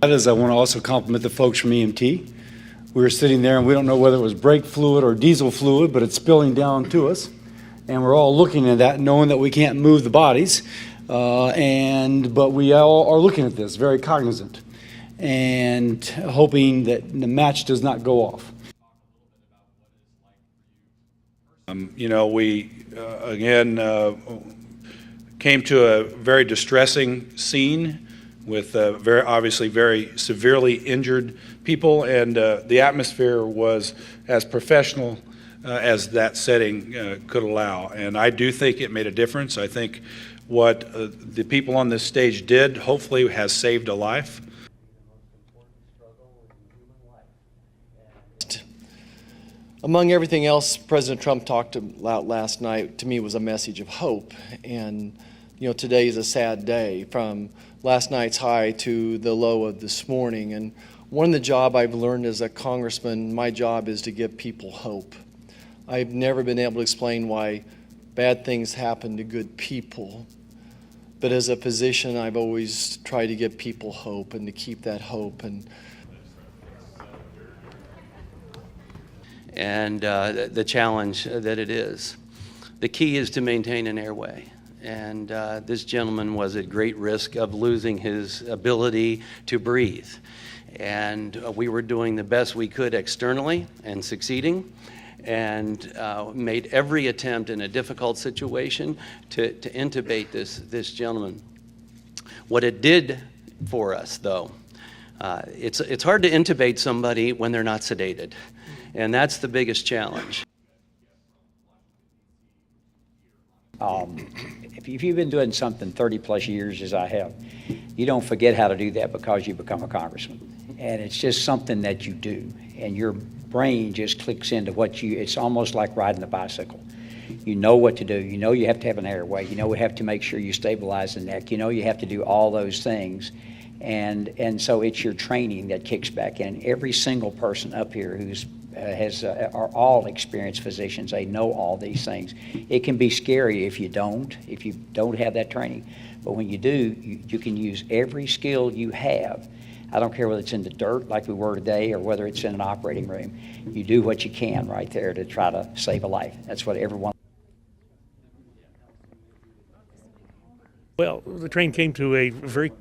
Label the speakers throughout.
Speaker 1: That is, I want to also compliment the folks from EMT. We were sitting there and we don't know whether it was brake fluid or diesel fluid, but it's spilling down to us. And we're all looking at that, knowing that we can't move the bodies. But we all are looking at this, very cognizant, and hoping that the match does not go off.
Speaker 2: We again came to a very distressing scene with obviously very severely injured people, and the atmosphere was as professional as that setting could allow. And I do think it made a difference. I think what the people on this stage did hopefully has saved a life.
Speaker 3: Among everything else President Trump talked about last night, to me, was a message of hope. And, today is a sad day, from last night's high to the low of this morning. And one of the job I've learned as a congressman, my job is to give people hope. I've never been able to explain why bad things happen to good people. But as a physician, I've always tried to give people hope and to keep that hope. And
Speaker 4: the challenge that it is. The key is to maintain an airway. And this gentleman was at great risk of losing his ability to breathe. And we were doing the best we could externally and succeeding, and made every attempt in a difficult situation to intubate this gentleman. What it did for us, though, it's hard to intubate somebody when they're not sedated. And that's the biggest challenge.
Speaker 5: If you've been doing something 30 plus years as I have, you don't forget how to do that because you become a congressman. And it's just something that you do. And your brain just clicks into it's almost like riding a bicycle. You know what to do. You know you have to have an airway. You know you have to make sure you stabilize the neck. You know you have to do all those things. And so it's your training that kicks back in. Every single person up here are all experienced physicians. They know all these things. It can be scary if you don't have that training. But when you do, you can use every skill you have. I don't care whether it's in the dirt like we were today or whether it's in an operating room. You do what you can right there to try to save a life. That's what everyone.
Speaker 6: Well, the train came to a very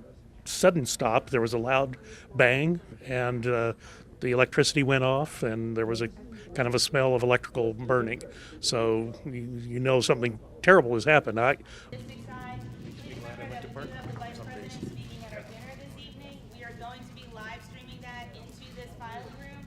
Speaker 6: sudden stop. There was a loud bang, and the electricity went off, and there was a kind of a smell of electrical burning. So you know something terrible has happened.
Speaker 7: We are going to be live streaming that into this filing room.